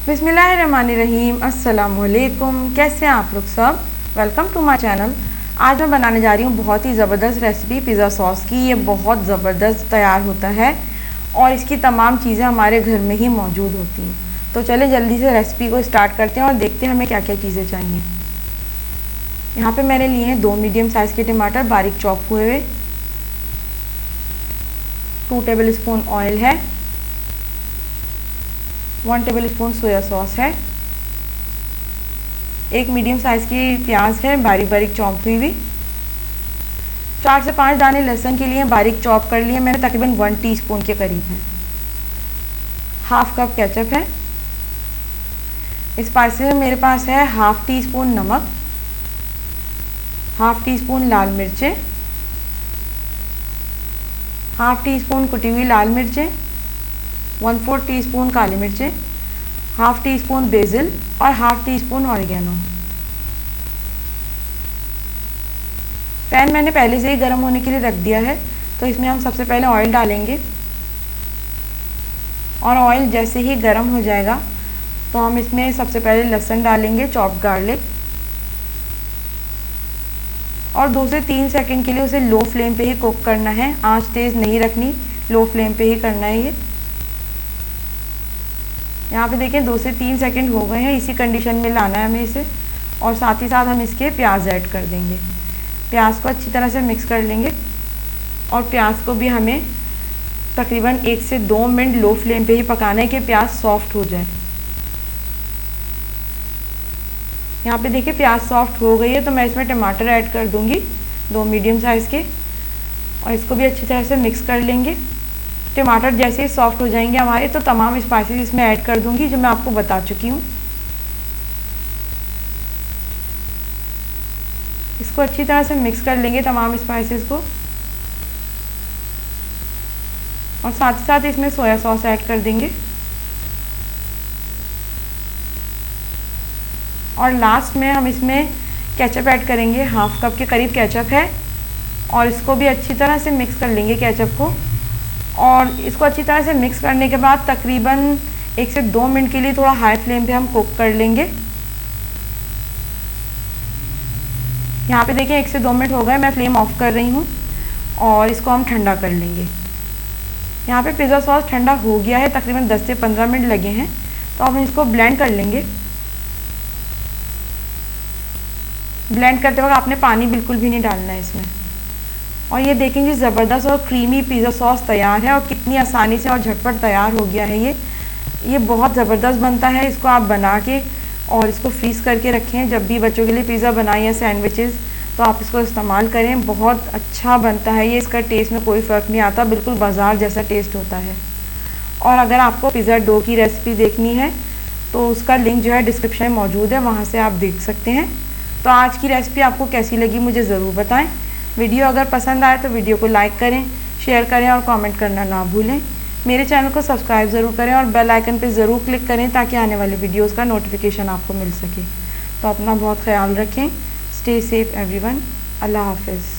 बिस्मिल्लाहिर्रहमानिर्रहीम। अस्सलामुअलैकुम। कैसे हैं आप लोग सब? Welcome to my channel. आज मैं बनाने जा रही हूँ बहुत ही ज़बरदस्त रेसिपी पिज़्ज़ा सॉस की। ये बहुत ज़बरदस्त तैयार होता है और इसकी तमाम चीज़ें हमारे घर में ही मौजूद होती हैं। तो चले जल्दी से रेसिपी को स्टार्ट करते हैं और देखते हैं हमें क्या क्या चीज़ें चाहिए। यहाँ पे मैंने लिए हैं 2 मीडियम साइज़ के टमाटर बारीक चॉप हुए हुए, 2 टेबल स्पून ऑयल है, 1 टेबल स्पून सोया सॉस है, 1 मीडियम साइज़ की प्याज है बारीक बारीक चॉप हुई हुई, 4 से 5 दाने लहसुन के लिए बारीक चॉप कर लिए मैंने, तकरीबन 1 टीस्पून के करीब है, हाफ कप केचप है। स्पाइसेस में मेरे पास है हाफ टी स्पून नमक, हाफ टी स्पून लाल मिर्चें, हाफ टी स्पून कुटी हुई लाल मिर्चें, 1/4 टीस्पून काली मिर्चें, हाफ टी स्पून बेसिल और half tea spoon oregano. Pan मैंने पहले से ही गर्म होने के लिए रख दिया है, तो इसमें हम सबसे पहले ऑयल डालेंगे और ऑयल जैसे ही गर्म हो जाएगा तो हम इसमें सबसे पहले लहसुन डालेंगे, चॉप्ड गार्लिक, और 2 से 3 सेकंड के लिए उसे लो फ्लेम पे ही कुक करना है। आंच तेज़ नहीं रखनी, लो फ्लेम पे ही करना है ये। यहाँ पे देखें 2 से 3 सेकंड हो गए हैं, इसी कंडीशन में लाना है हमें इसे। और साथ ही साथ हम इसके प्याज ऐड कर देंगे। प्याज को अच्छी तरह से मिक्स कर लेंगे और प्याज को भी हमें तकरीबन 1 से 2 मिनट लो फ्लेम पे ही पकाना है कि प्याज सॉफ्ट हो जाए। यहाँ पे देखिए प्याज सॉफ्ट हो गई है, तो मैं इसमें टमाटर ऐड कर दूँगी 2 मीडियम साइज़ के, और इसको भी अच्छी तरह से मिक्स कर लेंगे। टमाटर जैसे ही सॉफ्ट हो जाएंगे हमारे, तो तमाम स्पाइसेस इसमें ऐड कर दूंगी जो मैं आपको बता चुकी हूँ। इसको अच्छी तरह से मिक्स कर लेंगे तमाम स्पाइसेस को, और साथ ही साथ इसमें सोया सॉस ऐड कर देंगे। और लास्ट में हम इसमें केचप ऐड करेंगे, हाफ कप के करीब केचप है, और इसको भी अच्छी तरह से मिक्स कर लेंगे केचप को। और इसको अच्छी तरह से मिक्स करने के बाद तकरीबन 1 से 2 मिनट के लिए थोड़ा हाई फ्लेम पे हम कुक कर लेंगे। यहाँ पे देखिए 1 से 2 मिनट हो गए, मैं फ्लेम ऑफ कर रही हूँ और इसको हम ठंडा कर लेंगे। यहाँ पे पिज़्ज़ा सॉस ठंडा हो गया है, तकरीबन 10 से 15 मिनट लगे हैं, तो हम इसको ब्लेंड कर लेंगे। ब्लेंड करते वक्त आपने पानी बिल्कुल भी नहीं डालना है इसमें। और ये देखेंगे ज़बरदस्त और क्रीमी पिज़्ज़ा सॉस तैयार है, और कितनी आसानी से और झटपट तैयार हो गया है ये बहुत ज़बरदस्त बनता है। इसको आप बना के और इसको फ्रीज़ करके रखें, जब भी बच्चों के लिए पिज़्ज़ा बनाएं या सैंडविचेस, तो आप इसको इस्तेमाल करें। बहुत अच्छा बनता है ये, इसका टेस्ट में कोई फ़र्क नहीं आता, बिल्कुल बाज़ार जैसा टेस्ट होता है। और अगर आपको पिज़्ज़ा डो की रेसिपी देखनी है तो उसका लिंक जो है डिस्क्रिप्शन में मौजूद है, वहाँ से आप देख सकते हैं। तो आज की रेसिपी आपको कैसी लगी मुझे ज़रूर बताएं। वीडियो अगर पसंद आए तो वीडियो को लाइक करें, शेयर करें और कमेंट करना ना भूलें। मेरे चैनल को सब्सक्राइब ज़रूर करें और बेल आइकन पे ज़रूर क्लिक करें ताकि आने वाले वीडियोस का नोटिफिकेशन आपको मिल सके। तो अपना बहुत ख्याल रखें। Stay safe everyone. अल्लाह हाफिज़।